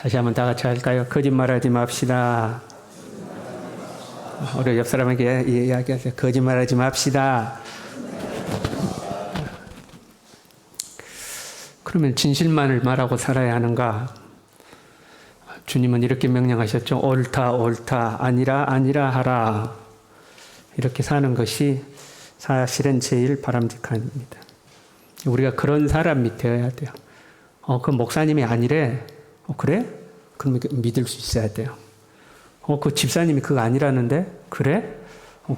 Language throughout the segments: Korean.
다시 한번 다 같이 할까요? 거짓말하지 맙시다. 우리 옆 사람에게 이야기하세요. 거짓말하지 맙시다. 그러면 진실만을 말하고 살아야 하는가? 주님은 이렇게 명령하셨죠. 옳다 옳다 아니라 하라. 이렇게 사는 것이 사실은 제일 바람직합니다. 우리가 그런 사람이 되어야 돼요. 그 목사님이 아니래. 그래? 그러면 믿을 수 있어야 돼요. 그 집사님이 그거 아니라는데? 그래?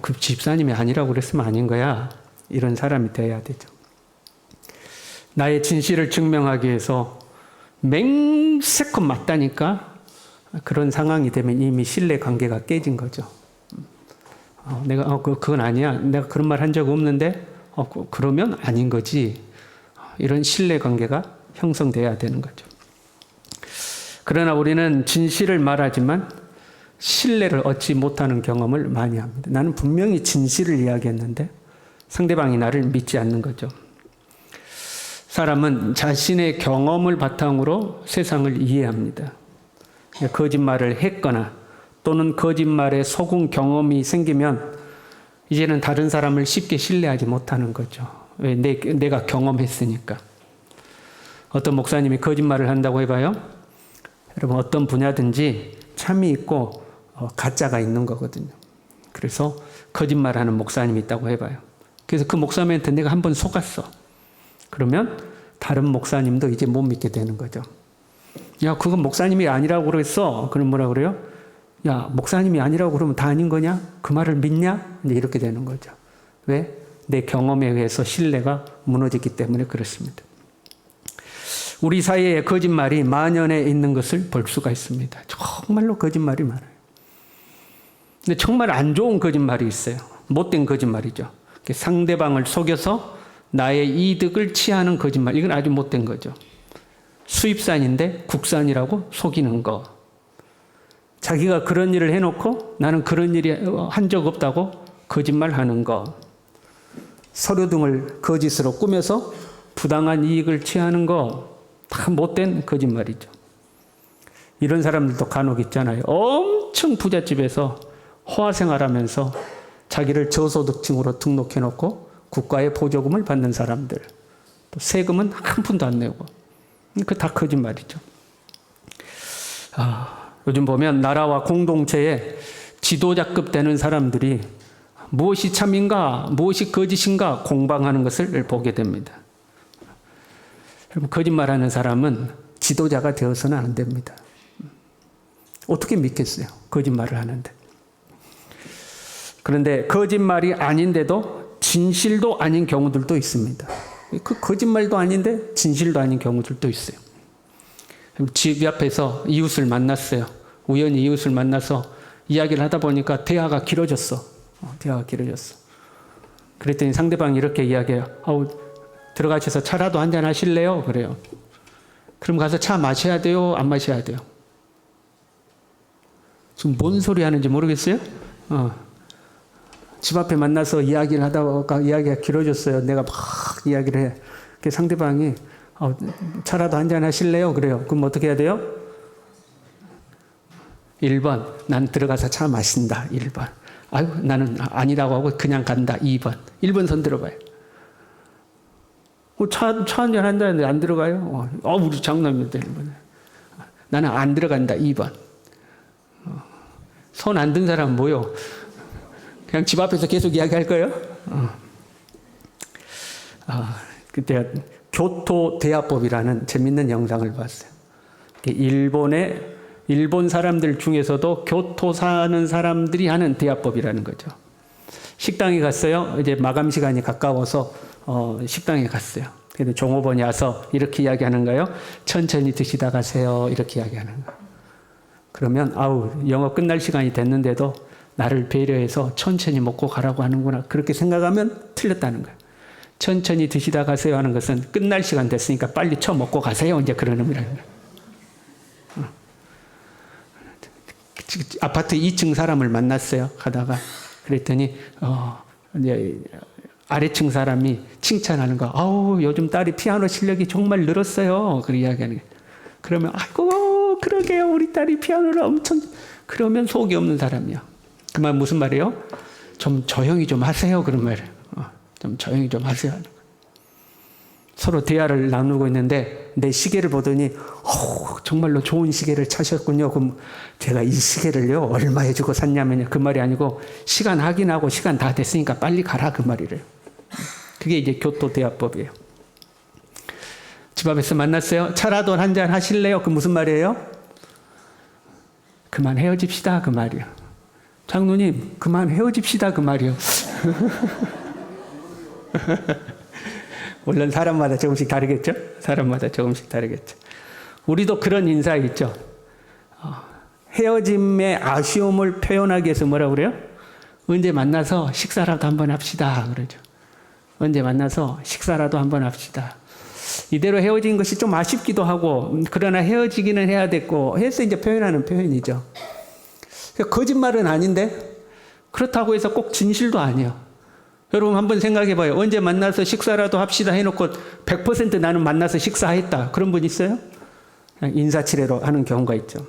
그 집사님이 아니라고 그랬으면 아닌 거야. 이런 사람이 되어야 되죠. 나의 진실을 증명하기 위해서 맹세코 맞다니까 그런 상황이 되면 이미 신뢰 관계가 깨진 거죠. 내가 그건 아니야. 내가 그런 말 한 적 없는데 그러면 아닌 거지. 이런 신뢰 관계가 형성돼야 되는 거죠. 그러나 우리는 진실을 말하지만 신뢰를 얻지 못하는 경험을 많이 합니다. 나는 분명히 진실을 이야기했는데 상대방이 나를 믿지 않는 거죠. 사람은 자신의 경험을 바탕으로 세상을 이해합니다. 거짓말을 했거나 또는 거짓말에 속은 경험이 생기면 이제는 다른 사람을 쉽게 신뢰하지 못하는 거죠. 왜? 내가 경험했으니까. 어떤 목사님이 거짓말을 한다고 해봐요. 여러분 어떤 분야든지 참이 있고 가짜가 있는 거거든요. 그래서 거짓말하는 목사님이 있다고 해봐요. 그래서 그 목사님한테 내가 한번 속았어. 그러면 다른 목사님도 이제 못 믿게 되는 거죠. 야, 그건 목사님이 아니라고 그랬어. 그럼 뭐라 그래요? 야, 목사님이 아니라고 그러면 다 아닌 거냐? 그 말을 믿냐? 이제 이렇게 되는 거죠. 왜? 내 경험에 의해서 신뢰가 무너졌기 때문에 그렇습니다. 우리 사이에 거짓말이 만연해 있는 것을 볼 수가 있습니다. 정말로 거짓말이 많아요. 근데 정말 안 좋은 거짓말이 있어요. 못된 거짓말이죠. 상대방을 속여서 나의 이득을 취하는 거짓말. 이건 아주 못된 거죠. 수입산인데 국산이라고 속이는 거. 자기가 그런 일을 해놓고 나는 그런 일이 한 적 없다고 거짓말하는 거. 서류 등을 거짓으로 꾸며서 부당한 이익을 취하는 거. 다 못된 거짓말이죠. 이런 사람들도 간혹 있잖아요. 엄청 부잣집에서 호화생활하면서 자기를 저소득층으로 등록해놓고 국가의 보조금을 받는 사람들. 또 세금은 한 푼도 안 내고. 그 다 거짓말이죠. 요즘 보면 나라와 공동체에 지도자급 되는 사람들이 무엇이 참인가, 무엇이 거짓인가 공방하는 것을 보게 됩니다. 거짓말하는 사람은 지도자가 되어서는 안 됩니다. 어떻게 믿겠어요? 거짓말을 하는데. 그런데 거짓말이 아닌데도 진실도 아닌 경우들도 있습니다. 그 거짓말도 아닌데 진실도 아닌 경우들도 있어요. 집 앞에서 이웃을 만났어요. 우연히 이웃을 만나서 이야기를 하다 보니까 대화가 길어졌어. 대화가 길어졌어. 그랬더니 상대방이 이렇게 이야기해요. 들어가셔서 차라도 한잔 하실래요? 그래요. 그럼 가서 차 마셔야 돼요? 안 마셔야 돼요? 지금 뭔 소리 하는지 모르겠어요? 집 앞에 만나서 이야기를 하다가 이야기가 길어졌어요. 내가 막 이야기를 해. 그 상대방이 차라도 한잔 하실래요? 그래요. 그럼 어떻게 해야 돼요? 1번, 난 들어가서 차 마신다. 1번. 나는 아니라고 하고 그냥 간다. 2번. 1번 손 들어봐요. 차 한잔 한다는데 안 들어가요? 우리 장남입니다. 나는 안 들어간다. 2번. 손 안 든 사람은 뭐요? 그냥 집 앞에서 계속 이야기할 거예요? 그때 교토대화법이라는 재밌는 영상을 봤어요. 일본 사람들 중에서도 교토 사는 사람들이 하는 대화법이라는 거죠. 식당에 갔어요. 이제 마감 시간이 가까워서 식당에 갔어요. 근데 종업원이 와서 이렇게 이야기하는 거예요. 천천히 드시다 가세요. 이렇게 이야기하는 거예요. 그러면 영업 끝날 시간이 됐는데도 나를 배려해서 천천히 먹고 가라고 하는구나. 그렇게 생각하면 틀렸다는 거예요. 천천히 드시다 가세요 하는 것은 끝날 시간 됐으니까 빨리 처먹고 가세요. 이제 그런 의미라는 거예요. 아파트 2층 사람을 만났어요. 가다가 그랬더니 이제 아래층 사람이 칭찬하는 거. 요즘 딸이 피아노 실력이 정말 늘었어요. 그렇게 이야기하는 거예요. 그러면 아이고 그러게요. 우리 딸이 피아노를 엄청. 그러면 속이 없는 사람이야. 그 말 무슨 말이에요? 좀 조용히 좀 하세요. 그런 말이에요. 좀 조용히 좀 하세요. 서로 대화를 나누고 있는데 내 시계를 보더니 정말로 좋은 시계를 차셨군요. 그럼 제가 이 시계를요 얼마에 주고 샀냐면요. 그 말이 아니고 시간 확인하고 시간 다 됐으니까 빨리 가라 그 말이래요. 그게 이제 교토대화법이에요. 집 앞에서 만났어요. 차라도 한잔 하실래요? 그 무슨 말이에요? 그만 헤어집시다 그 말이에요. 장로님 그만 헤어집시다 그 말이에요. 물론 사람마다 조금씩 다르겠죠? 사람마다 조금씩 다르겠죠. 우리도 그런 인사 있죠. 헤어짐의 아쉬움을 표현하기 위해서 뭐라고 그래요? 언제 만나서 식사라도 한번 합시다 그러죠. 언제 만나서 식사라도 한번 합시다. 이대로 헤어진 것이 좀 아쉽기도 하고 그러나 헤어지기는 해야 됐고 해서 이제 표현하는 표현이죠. 거짓말은 아닌데 그렇다고 해서 꼭 진실도 아니에요. 여러분 한번 생각해 봐요. 언제 만나서 식사라도 합시다 해놓고 100% 나는 만나서 식사했다. 그런 분 있어요? 인사치레로 하는 경우가 있죠.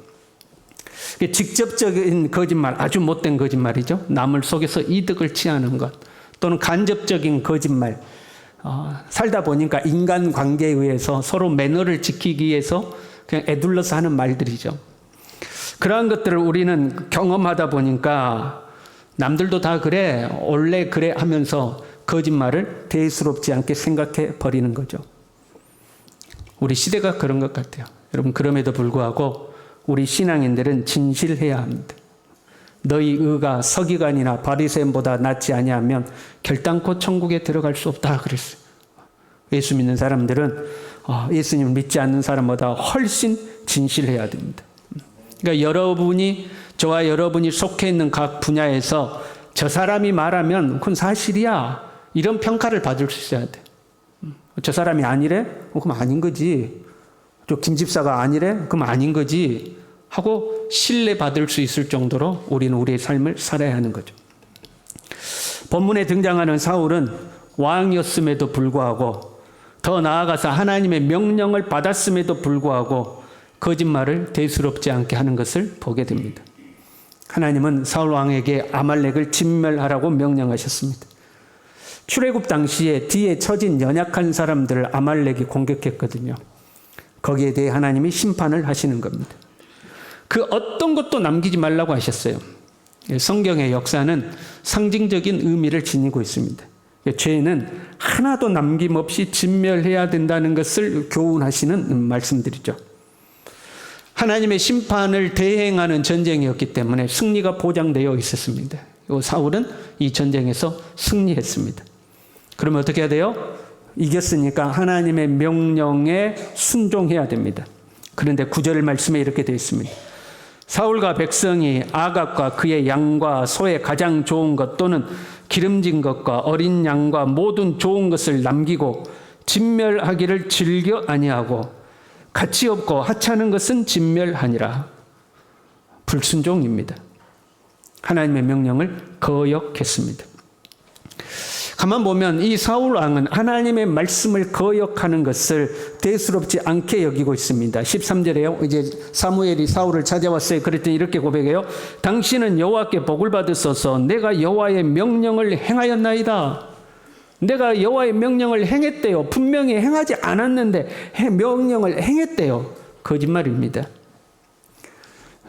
직접적인 거짓말, 아주 못된 거짓말이죠. 남을 속여서 이득을 취하는 것. 또는 간접적인 거짓말. 살다 보니까 인간관계에 의해서 서로 매너를 지키기 위해서 그냥 애둘러서 하는 말들이죠. 그러한 것들을 우리는 경험하다 보니까 남들도 다 그래, 원래 그래 하면서 거짓말을 대수롭지 않게 생각해 버리는 거죠. 우리 시대가 그런 것 같아요. 여러분 그럼에도 불구하고 우리 신앙인들은 진실해야 합니다. 너희 의가 서기관이나 바리새인보다 낫지 아니하면 결단코 천국에 들어갈 수 없다 그랬어요. 예수 믿는 사람들은 예수님을 믿지 않는 사람보다 훨씬 진실해야 됩니다. 그러니까 저와 여러분이 속해 있는 각 분야에서 저 사람이 말하면 그건 사실이야. 이런 평가를 받을 수 있어야 돼. 저 사람이 아니래? 그럼 아닌 거지. 저 김 집사가 아니래? 그럼 아닌 거지. 하고 신뢰받을 수 있을 정도로 우리는 우리의 삶을 살아야 하는 거죠. 본문에 등장하는 사울은 왕이었음에도 불구하고 더 나아가서 하나님의 명령을 받았음에도 불구하고 거짓말을 대수롭지 않게 하는 것을 보게 됩니다. 하나님은 사울 왕에게 아말렉을 진멸하라고 명령하셨습니다. 출애굽 당시에 뒤에 처진 연약한 사람들을 아말렉이 공격했거든요. 거기에 대해 하나님이 심판을 하시는 겁니다. 그 어떤 것도 남기지 말라고 하셨어요. 성경의 역사는 상징적인 의미를 지니고 있습니다. 죄는 하나도 남김없이 진멸해야 된다는 것을 교훈하시는 말씀들이죠. 하나님의 심판을 대행하는 전쟁이었기 때문에 승리가 보장되어 있었습니다. 사울은 이 전쟁에서 승리했습니다. 그러면 어떻게 해야 돼요? 이겼으니까 하나님의 명령에 순종해야 됩니다. 그런데 9절 말씀에 이렇게 되어 있습니다. 사울과 백성이 아갑과 그의 양과 소의 가장 좋은 것 또는 기름진 것과 어린 양과 모든 좋은 것을 남기고 진멸하기를 즐겨 아니하고 가치 없고 하찮은 것은 진멸하니라. 불순종입니다. 하나님의 명령을 거역했습니다. 가만 보면 이 사울 왕은 하나님의 말씀을 거역하는 것을 대수롭지 않게 여기고 있습니다. 13절에요. 이제 사무엘이 사울을 찾아왔어요. 그랬더니 이렇게 고백해요. 당신은 여호와께 복을 받으소서. 내가 여호와의 명령을 행하였나이다. 내가 여호와의 명령을 행했대요. 분명히 행하지 않았는데 명령을 행했대요. 거짓말입니다.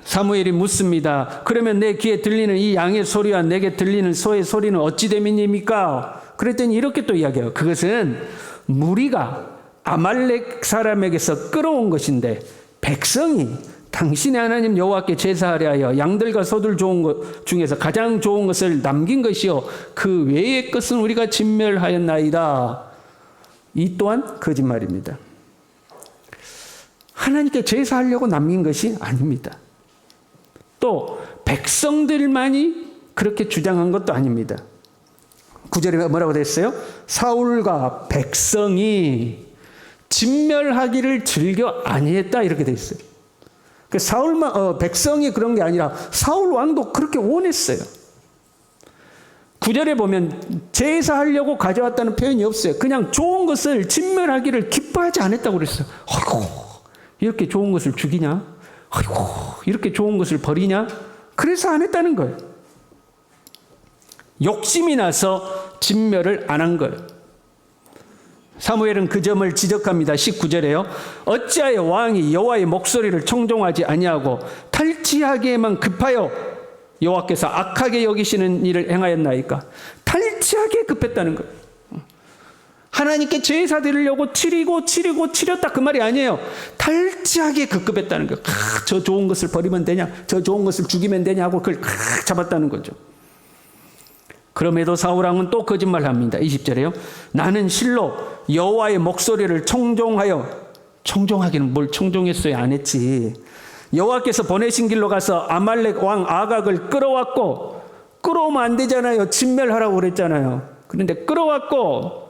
사무엘이 묻습니다. 그러면 내 귀에 들리는 이 양의 소리와 내게 들리는 소의 소리는 어찌 됨이니까? 그랬더니 이렇게 또 이야기해요. 그것은 무리가 아말렉 사람에게서 끌어온 것인데 백성이 당신의 하나님 여호와께 제사하려 하여 양들과 소들 좋은 것 중에서 가장 좋은 것을 남긴 것이요 그 외의 것은 우리가 진멸하였나이다. 이 또한 거짓말입니다. 하나님께 제사하려고 남긴 것이 아닙니다. 또 백성들만이 그렇게 주장한 것도 아닙니다. 9절에 뭐라고 됐어요? 사울과 백성이 진멸하기를 즐겨 아니했다 이렇게 돼 있어요. 백성이 그런 게 아니라 사울 왕도 그렇게 원했어요. 9절에 보면 제사하려고 가져왔다는 표현이 없어요. 그냥 좋은 것을 진멸하기를 기뻐하지 않았다고 그랬어요. 아이고, 이렇게 좋은 것을 죽이냐? 아이고, 이렇게 좋은 것을 버리냐? 그래서 안 했다는 거예요. 욕심이 나서 진멸을 안 한 거예요. 사무엘은 그 점을 지적합니다. 19절에요. 어찌하여 왕이 여호와의 목소리를 청종하지 아니하고 탈취하기에만 급하여 여호와께서 악하게 여기시는 일을 행하였나이까? 탈취하기에 급했다는 거예요. 하나님께 제사 드리려고 치렸다 그 말이 아니에요. 탈취하기에 급급했다는 거예요. 저 좋은 것을 버리면 되냐? 저 좋은 것을 죽이면 되냐? 하고 그걸 잡았다는 거죠. 그럼에도 사울왕은 또 거짓말합니다. 20절에요. 나는 실로 여호와의 목소리를 청종하기는 뭘 청종했어요? 안 했지. 여호와께서 보내신 길로 가서 아말렉 왕 아각을 끌어왔고, 끌어오면 안 되잖아요. 진멸하라고 그랬잖아요. 그런데 끌어왔고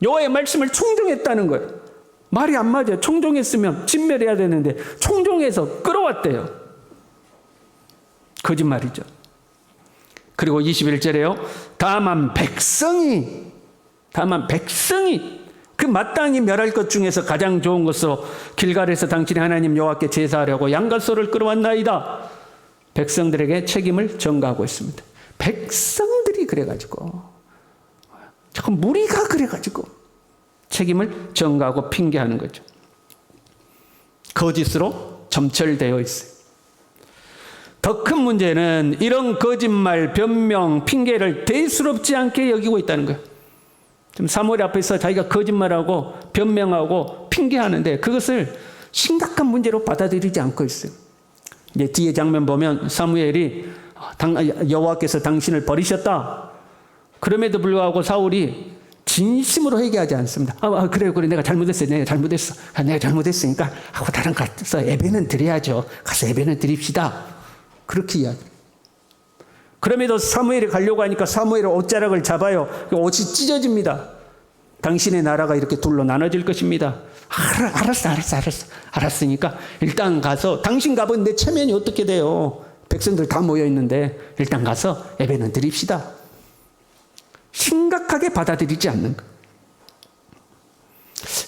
여호와의 말씀을 청종했다는 거예요. 말이 안 맞아요. 청종했으면 진멸해야 되는데 청종해서 끌어왔대요. 거짓말이죠. 그리고 21절에요. 다만 백성이 그 마땅히 멸할 것 중에서 가장 좋은 것으로 길갈에서 당신의 하나님 여호와께 제사하려고 양과 소를 끌어왔나이다. 백성들에게 책임을 전가하고 있습니다. 백성들이 그래가지고, 자꾸 무리가 그래가지고 책임을 전가하고 핑계하는 거죠. 거짓으로 점철되어 있어요. 더 큰 문제는 이런 거짓말, 변명, 핑계를 대수롭지 않게 여기고 있다는 거예요. 지금 사무엘 앞에서 자기가 거짓말하고 변명하고 핑계하는데 그것을 심각한 문제로 받아들이지 않고 있어요. 이제 뒤에 장면 보면 사무엘이 여호와께서 당신을 버리셨다. 그럼에도 불구하고 사울이 진심으로 회개하지 않습니다. 그래 내가 잘못했어. 내가 잘못했으니까 하고 다른 가서 예배는 드려야죠. 가서 예배는 드립시다. 그렇게 이야기해요. 그럼에도 사무엘이 가려고 하니까 사무엘의 옷자락을 잡아요. 옷이 찢어집니다. 당신의 나라가 이렇게 둘로 나눠질 것입니다. 알았으니까 일단 가서, 당신 가면 내 체면이 어떻게 돼요? 백성들 다 모여 있는데 일단 가서 예배는 드립시다. 심각하게 받아들이지 않는 거예요.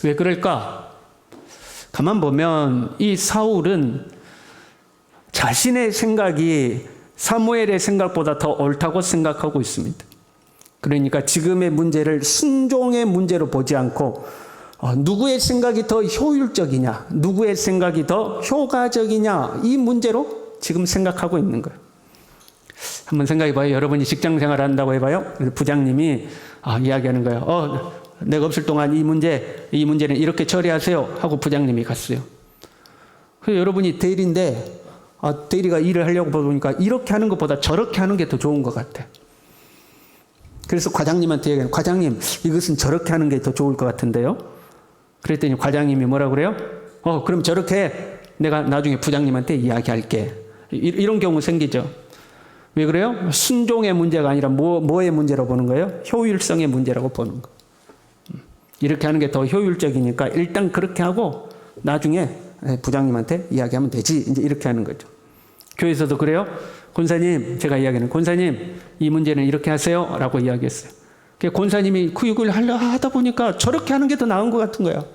왜 그럴까? 가만 보면 이 사울은 자신의 생각이 사무엘의 생각보다 더 옳다고 생각하고 있습니다. 그러니까 지금의 문제를 순종의 문제로 보지 않고 누구의 생각이 더 효율적이냐, 누구의 생각이 더 효과적이냐, 이 문제로 지금 생각하고 있는 거예요. 한번 생각해 봐요. 여러분이 직장 생활 한다고 해봐요. 부장님이 이야기하는 거예요. 내가 없을 동안 이 문제는 이렇게 처리하세요 하고 부장님이 갔어요. 그래서 여러분이 대리인데 대리가 일을 하려고 보니까 이렇게 하는 것보다 저렇게 하는 게 더 좋은 것 같아. 그래서 과장님한테 얘기해요. 과장님, 이것은 저렇게 하는 게 더 좋을 것 같은데요. 그랬더니 과장님이 뭐라 그래요? 그럼 저렇게 해. 내가 나중에 부장님한테 이야기할게. 이런 경우 생기죠. 왜 그래요? 순종의 문제가 아니라 뭐의 문제로 보는 거예요? 효율성의 문제라고 보는 거. 이렇게 하는 게 더 효율적이니까 일단 그렇게 하고 나중에 부장님한테 이야기하면 되지. 이제 이렇게 하는 거죠. 교회에서도 그래요. 권사님, 제가 이야기하는 권사님, 이 문제는 이렇게 하세요 라고 이야기했어요. 권사님이 그 얘기를 하다 보니까 저렇게 하는 게 더 나은 것 같은 거야.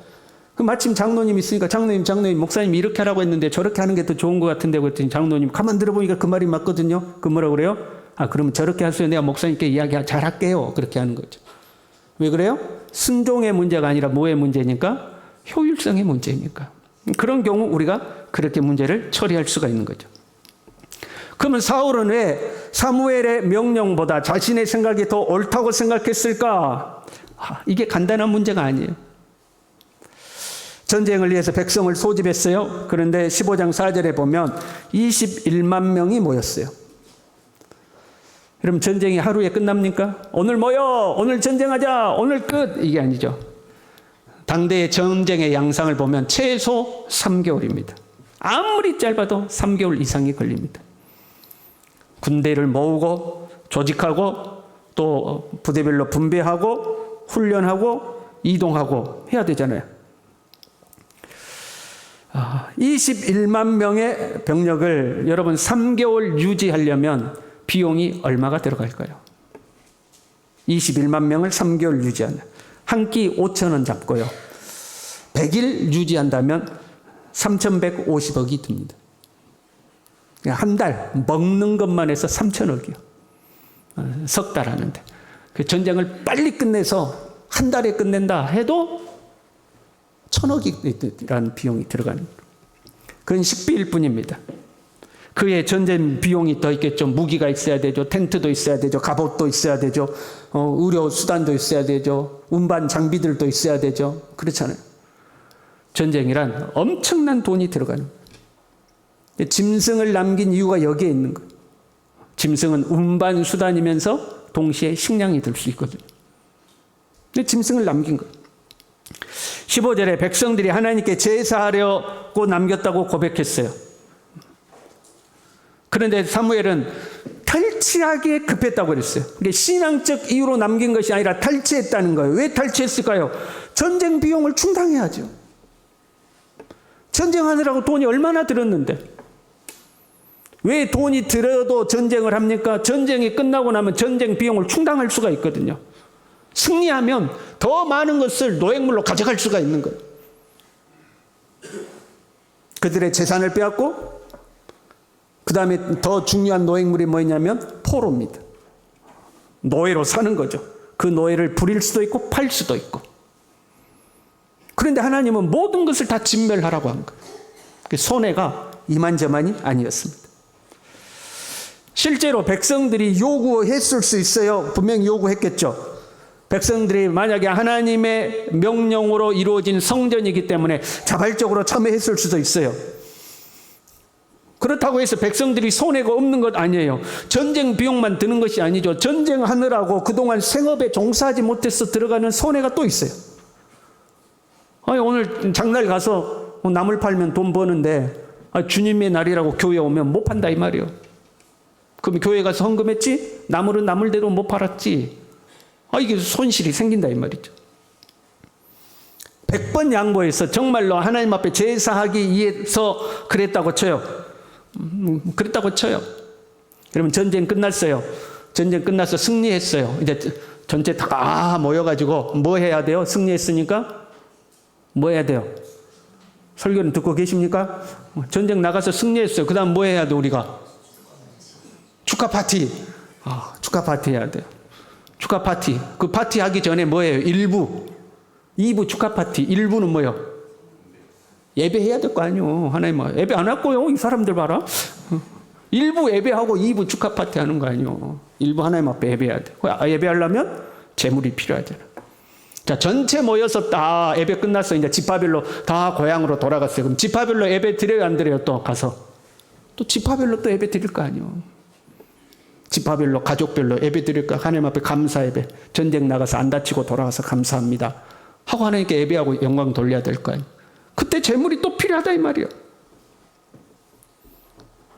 마침 장로님 있으니까 장로님, 목사님이 이렇게 하라고 했는데 저렇게 하는 게 더 좋은 것 같은데 그랬더니 장로님 가만 들어보니까 그 말이 맞거든요. 그 뭐라고 그래요? 그러면 저렇게 하세요. 내가 목사님께 이야기 잘할게요. 그렇게 하는 거죠. 왜 그래요? 순종의 문제가 아니라 뭐의 문제니까? 효율성의 문제니까. 그런 경우 우리가 그렇게 문제를 처리할 수가 있는 거죠. 그러면 사울은 왜 사무엘의 명령보다 자신의 생각이 더 옳다고 생각했을까? 이게 간단한 문제가 아니에요. 전쟁을 위해서 백성을 소집했어요. 그런데 15장 4절에 보면 21만 명이 모였어요. 여러분, 전쟁이 하루에 끝납니까? 오늘 모여! 오늘 전쟁하자! 오늘 끝! 이게 아니죠. 당대의 전쟁의 양상을 보면 최소 3개월입니다. 아무리 짧아도 3개월 이상이 걸립니다. 군대를 모으고 조직하고 또 부대별로 분배하고 훈련하고 이동하고 해야 되잖아요. 21만 명의 병력을 여러분 3개월 유지하려면 비용이 얼마가 들어갈까요? 21만 명을 3개월 유지하는 한 끼 5,000원 잡고요. 100일 유지한다면 3,150억이 듭니다. 한 달 먹는 것만 해서 3,000억이요. 석 달 하는데. 그 전쟁을 빨리 끝내서 한 달에 끝낸다 해도 1,000억이라는 비용이 들어가는 거예요. 그건 식비일 뿐입니다. 그에 전쟁 비용이 더 있겠죠. 무기가 있어야 되죠. 텐트도 있어야 되죠. 갑옷도 있어야 되죠. 의료 수단도 있어야 되죠. 운반 장비들도 있어야 되죠. 그렇잖아요. 전쟁이란 엄청난 돈이 들어가는 거예요. 짐승을 남긴 이유가 여기에 있는 거예요. 짐승은 운반 수단이면서 동시에 식량이 될 수 있거든요. 근데 짐승을 남긴 거예요. 15절에 백성들이 하나님께 제사하려고 남겼다고 고백했어요. 그런데 사무엘은 탈취하기에 급했다고 그랬어요. 이게 신앙적 이유로 남긴 것이 아니라 탈취했다는 거예요. 왜 탈취했을까요? 전쟁 비용을 충당해야죠. 전쟁하느라고 돈이 얼마나 들었는데. 왜 돈이 들어도 전쟁을 합니까? 전쟁이 끝나고 나면 전쟁 비용을 충당할 수가 있거든요. 승리하면 더 많은 것을 노획물로 가져갈 수가 있는 거예요. 그들의 재산을 빼앗고 그 다음에 더 중요한 노획물이 뭐냐면 포로입니다. 노예로 사는 거죠. 그 노예를 부릴 수도 있고 팔 수도 있고. 그런데 하나님은 모든 것을 다 진멸하라고 한 거예요. 손해가 이만저만이 아니었습니다. 실제로 백성들이 요구했을 수 있어요. 분명히 요구했겠죠. 백성들이 만약에 하나님의 명령으로 이루어진 성전이기 때문에 자발적으로 참여했을 수도 있어요. 그렇다고 해서 백성들이 손해가 없는 것 아니에요. 전쟁 비용만 드는 것이 아니죠. 전쟁하느라고 그동안 생업에 종사하지 못해서 들어가는 손해가 또 있어요. 아니, 오늘 장날 가서 나물 팔면 돈 버는데 주님의 날이라고 교회 오면 못 판다 이 말이에요. 그럼 교회 가서 헌금했지? 나물은 나물대로 못 팔았지? 이게 손실이 생긴다 이 말이죠. 100번 양보해서 정말로 하나님 앞에 제사하기 위해서 그랬다고 쳐요. 그랬다고 쳐요. 그러면 전쟁 끝났어요. 전쟁 끝나서 승리했어요. 이제 전체 다 모여가지고 뭐 해야 돼요? 승리했으니까 뭐 해야 돼요? 설교는 듣고 계십니까? 전쟁 나가서 승리했어요. 그 다음 뭐 해야 돼 우리가? 축하 파티. 축하 파티 해야 돼요. 축하 파티. 그 파티 하기 전에 뭐예요? 1부. 2부 축하 파티. 1부는 뭐예요? 예배해야 될 거 아니에요. 하나님 예배 안 할 거요. 이 사람들 봐라. 1부 예배하고 2부 축하 파티 하는 거 아니에요. 1부 하나님 앞에 예배해야 돼. 예배하려면 재물이 필요하잖아. 자, 전체 모여서 다 예배 끝났어. 이제 집화별로 다 고향으로 돌아갔어요. 그럼 집화별로 예배 드려요, 안 드려요? 또 가서. 또 집화별로 또 예배 드릴 거 아니에요. 집화별로, 가족별로 예배 드릴까? 하나님 앞에 감사 예배. 전쟁 나가서 안 다치고 돌아가서 감사합니다. 하고 하나님께 예배하고 영광 돌려야 될 거 아니에요. 그때 재물이 또 필요하다 이 말이에요.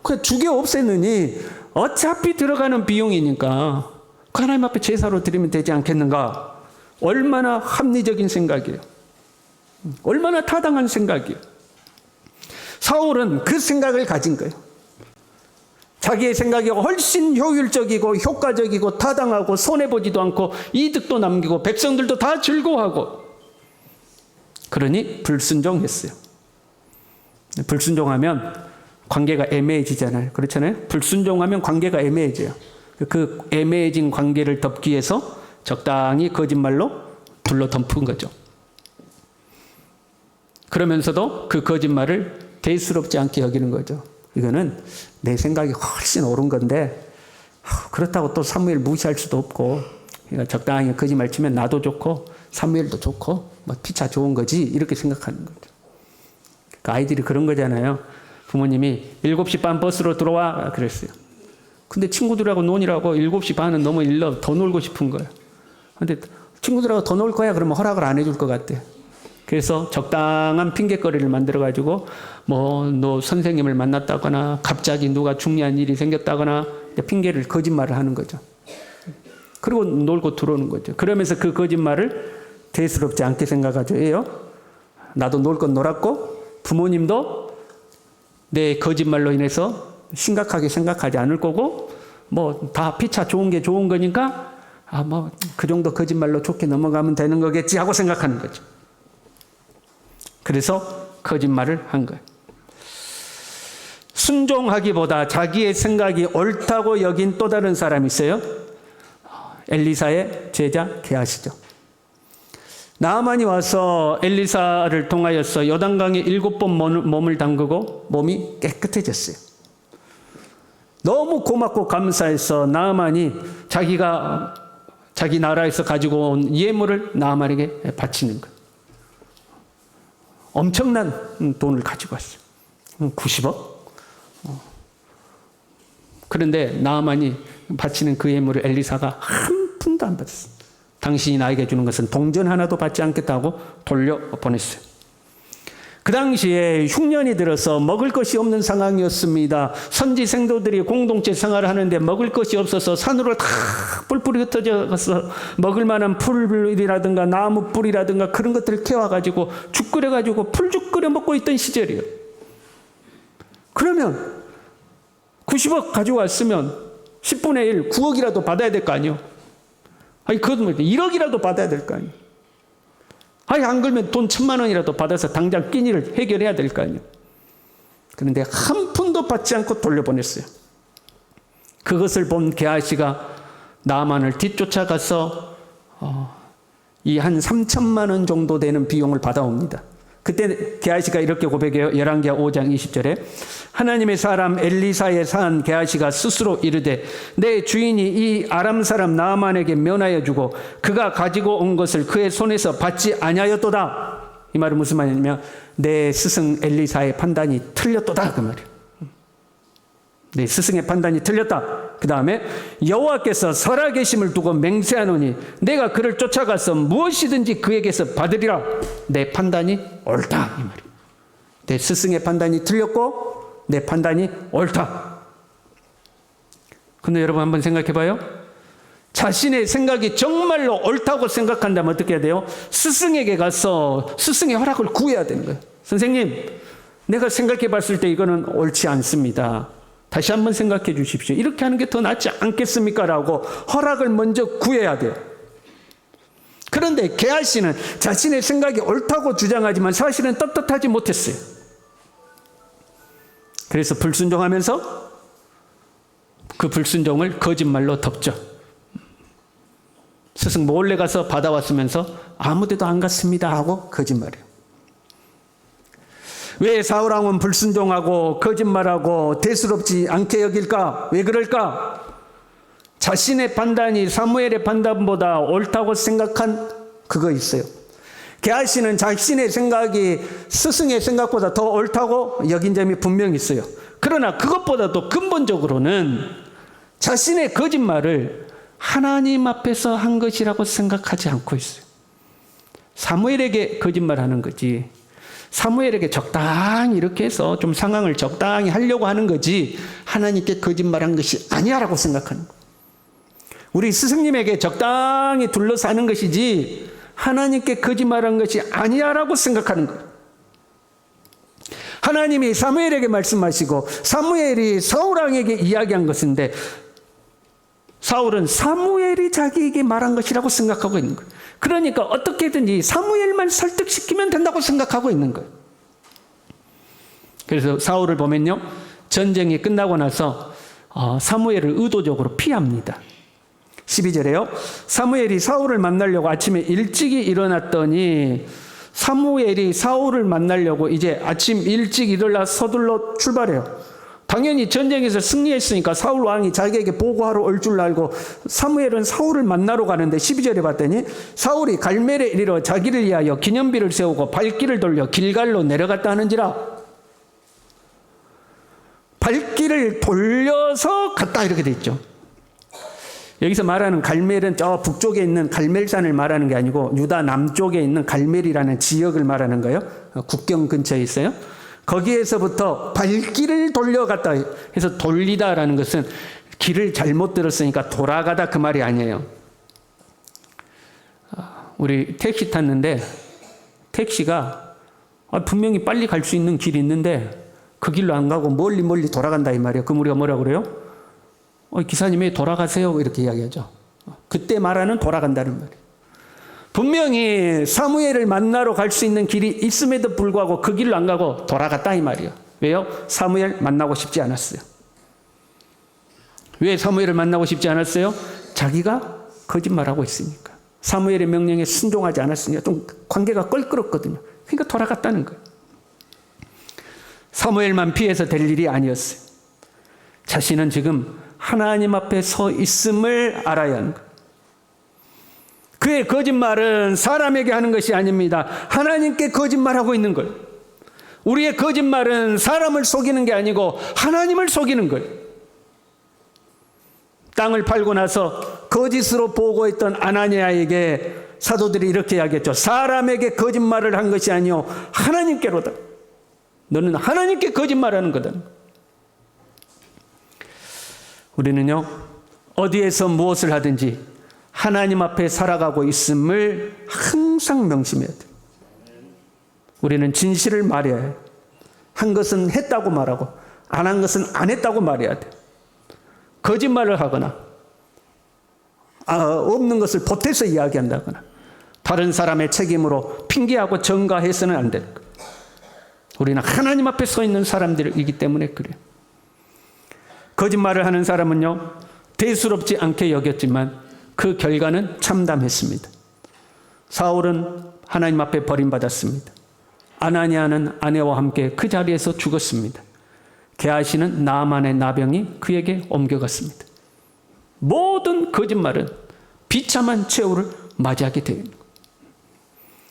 그 죽여 없애느니 어차피 들어가는 비용이니까 하나님 앞에 제사로 드리면 되지 않겠는가? 얼마나 합리적인 생각이에요. 얼마나 타당한 생각이에요. 사울은 그 생각을 가진 거예요. 자기의 생각이 훨씬 효율적이고 효과적이고 타당하고 손해보지도 않고 이득도 남기고 백성들도 다 즐거워하고 그러니 불순종했어요. 불순종하면 관계가 애매해지잖아요. 그렇잖아요. 불순종하면 관계가 애매해져요. 그 애매해진 관계를 덮기 위해서 적당히 거짓말로 둘러 덮은 거죠. 그러면서도 그 거짓말을 대수롭지 않게 여기는 거죠. 이거는 내 생각이 훨씬 옳은 건데 그렇다고 또 사무엘 무시할 수도 없고 그러니까 적당히 거짓말 치면 나도 좋고 사무엘도 좋고 뭐 피차 좋은 거지 이렇게 생각하는 거죠. 그 아이들이 그런 거잖아요. 부모님이 7시 반 버스로 들어와 그랬어요. 근데 친구들하고 논이라고 7시 반은 너무 일러 더 놀고 싶은 거예요. 근데 친구들하고 더 놀 거야 그러면 허락을 안 해줄 것 같대. 그래서 적당한 핑계거리를 만들어가지고 뭐 너 선생님을 만났다거나 갑자기 누가 중요한 일이 생겼다거나 핑계를 거짓말을 하는 거죠. 그리고 놀고 들어오는 거죠. 그러면서 그 거짓말을 대수롭지 않게 생각하죠. 예요. 나도 놀 건 놀았고 부모님도 내 거짓말로 인해서 심각하게 생각하지 않을 거고 뭐 다 피차 좋은 게 좋은 거니까 뭐 그 정도 거짓말로 좋게 넘어가면 되는 거겠지 하고 생각하는 거죠. 그래서 거짓말을 한 거예요. 순종하기보다 자기의 생각이 옳다고 여긴 또 다른 사람이 있어요. 엘리사의 제자 게하시죠. 나아만이 와서 엘리사를 통하여서 요단강에 7번 몸을 담그고 몸이 깨끗해졌어요. 너무 고맙고 감사해서 나아만이 자기가 자기 나라에서 가지고 온 예물을 나아만에게 바치는 거예요. 엄청난 돈을 가지고 왔어요. 90억? 그런데 나아만이 바치는 그 예물을 엘리사가 한 푼도 안 받았어요. 당신이 나에게 주는 것은 동전 하나도 받지 않겠다고 돌려보냈어요. 그 당시에 흉년이 들어서 먹을 것이 없는 상황이었습니다. 선지 생도들이 공동체 생활을 하는데 먹을 것이 없어서 산으로 다 뿔뿔이 흩어져서 먹을 만한 풀이라든가 나무 뿌리라든가 그런 것들을 캐와가지고 죽 끓여가지고 풀죽 끓여 먹고 있던 시절이에요. 그러면 90억 가지고 왔으면 10분의 1, 9억이라도 받아야 될 거 아니에요. 아니, 그것도 1억이라도 받아야 될 거 아니에요. 아니, 안 그러면 돈 1,000만 원이라도 받아서 당장 끼니를 해결해야 될 거 아니에요. 그런데 한 푼도 받지 않고 돌려보냈어요. 그것을 본 게하시가 나아만을 뒤쫓아가서 이 한 3,000만 원 정도 되는 비용을 받아옵니다. 그때 게하시가 이렇게 고백해요. 열왕기하 5장 20절에 하나님의 사람 엘리사의 산 게하시가 스스로 이르되 내 주인이 이 아람 사람 나아만에게 면하여 주고 그가 가지고 온 것을 그의 손에서 받지 아니하였도다. 이 말은 무슨 말이냐면 내 스승 엘리사의 판단이 틀렸도다 그 말이에요. 내 스승의 판단이 틀렸다. 그 다음에 여호와께서 살아계심을 두고 맹세하노니 내가 그를 쫓아가서 무엇이든지 그에게서 받으리라. 내 판단이 옳다 이 말이에요. 내 스승의 판단이 틀렸고 내 판단이 옳다. 근데 여러분 한번 생각해 봐요. 자신의 생각이 정말로 옳다고 생각한다면 어떻게 해야 돼요? 스승에게 가서 스승의 허락을 구해야 되는 거예요. 선생님, 내가 생각해 봤을 때 이거는 옳지 않습니다. 다시 한번 생각해 주십시오. 이렇게 하는 게 더 낫지 않겠습니까? 라고 허락을 먼저 구해야 돼요. 그런데 게하시는 자신의 생각이 옳다고 주장하지만 사실은 떳떳하지 못했어요. 그래서 불순종하면서 그 불순종을 거짓말로 덮죠. 스승 몰래 가서 받아왔으면서 아무데도 안 갔습니다 하고 거짓말해요. 왜 사울왕은 불순종하고 거짓말하고 대수롭지 않게 여길까? 왜 그럴까? 자신의 판단이 사무엘의 판단보다 옳다고 생각한 그거 있어요. 게하시는 자신의 생각이 스승의 생각보다 더 옳다고 여긴 점이 분명히 있어요. 그러나 그것보다도 근본적으로는 자신의 거짓말을 하나님 앞에서 한 것이라고 생각하지 않고 있어요. 사무엘에게 거짓말하는 거지. 사무엘에게 적당히 이렇게 해서 좀 상황을 적당히 하려고 하는 거지 하나님께 거짓말한 것이 아니야라고 생각하는 거예요. 우리 스승님에게 적당히 둘러싸는 것이지 하나님께 거짓말한 것이 아니야라고 생각하는 거예요. 하나님이 사무엘에게 말씀하시고 사무엘이 사울왕에게 이야기한 것인데 사울은 사무엘이 자기에게 말한 것이라고 생각하고 있는 거예요. 그러니까 어떻게든지 사무엘만 설득시키면 된다고 생각하고 있는 거예요. 그래서 사울을 보면요, 전쟁이 끝나고 나서 사무엘을 의도적으로 피합니다. 12절에요. 사무엘이 사울을 만나려고 아침에 일찍이 일어났더니 사무엘이 사울을 만나려고 이제 아침 일찍 일어나 서둘러 출발해요. 당연히 전쟁에서 승리했으니까 사울 왕이 자기에게 보고하러 올 줄 알고 사무엘은 사울을 만나러 가는데 12절에 봤더니 사울이 갈멜에 이르러 자기를 위하여 기념비를 세우고 발길을 돌려 길갈로 내려갔다 하는지라. 발길을 돌려서 갔다 이렇게 돼 있죠. 여기서 말하는 갈멜은 저 북쪽에 있는 갈멜산을 말하는 게 아니고 유다 남쪽에 있는 갈멜이라는 지역을 말하는 거예요. 국경 근처에 있어요. 거기에서부터 발길을 돌려갔다 해서 돌리다라는 것은 길을 잘못 들었으니까 돌아가다 그 말이 아니에요. 우리 택시 탔는데 택시가 분명히 빨리 갈 수 있는 길이 있는데 그 길로 안 가고 멀리 돌아간다 이 말이에요. 그럼 우리가 뭐라고 그래요? 기사님이 돌아가세요 이렇게 이야기하죠. 그때 말하는 돌아간다는 말이에요. 분명히 사무엘을 만나러 갈 수 있는 길이 있음에도 불구하고 그 길을 안 가고 돌아갔다 이 말이에요. 왜요? 사무엘 만나고 싶지 않았어요. 왜 사무엘을 만나고 싶지 않았어요? 자기가 거짓말하고 있으니까. 사무엘의 명령에 순종하지 않았으니까 좀 관계가 껄끄럽거든요. 그러니까 돌아갔다는 거예요. 사무엘만 피해서 될 일이 아니었어요. 자신은 지금 하나님 앞에 서 있음을 알아야 하는 거예요. 그의 거짓말은 사람에게 하는 것이 아닙니다. 하나님께 거짓말하고 있는 거예요. 우리의 거짓말은 사람을 속이는 게 아니고 하나님을 속이는 거예요. 땅을 팔고 나서 거짓으로 보고했던 아나니아에게 사도들이 이렇게 이야기했죠. 사람에게 거짓말을 한 것이 아니요 하나님께로다. 너는 하나님께 거짓말하는 거다. 우리는요, 어디에서 무엇을 하든지 하나님 앞에 살아가고 있음을 항상 명심해야 돼요. 우리는 진실을 말해야 해요. 한 것은 했다고 말하고 안 한 것은 안 했다고 말해야 돼요. 거짓말을 하거나 없는 것을 보태서 이야기한다거나 다른 사람의 책임으로 핑계하고 전가해서는 안 되는 거예요. 우리는 하나님 앞에 서 있는 사람들이기 때문에 그래요. 거짓말을 하는 사람은요, 대수롭지 않게 여겼지만 그 결과는 참담했습니다. 사울은 하나님 앞에 버림받았습니다. 아나니아는 아내와 함께 그 자리에서 죽었습니다. 게하시는 나아만의 나병이 그에게 옮겨갔습니다. 모든 거짓말은 비참한 최후를 맞이하게 되는 거예요.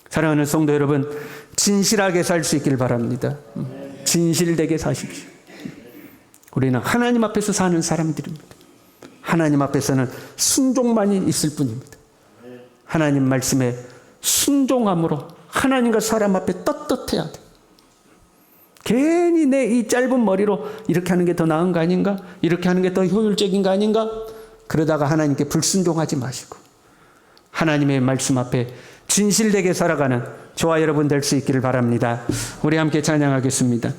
사랑하는 성도 여러분, 진실하게 살 수 있길 바랍니다. 진실되게 사십시오. 우리는 하나님 앞에서 사는 사람들입니다. 하나님 앞에서는 순종만이 있을 뿐입니다. 하나님 말씀에 순종함으로 하나님과 사람 앞에 떳떳해야 돼. 괜히 내 이 짧은 머리로 이렇게 하는 게 더 나은 거 아닌가? 이렇게 하는 게 더 효율적인 거 아닌가? 그러다가 하나님께 불순종하지 마시고 하나님의 말씀 앞에 진실되게 살아가는 저와 여러분 될 수 있기를 바랍니다. 우리 함께 찬양하겠습니다.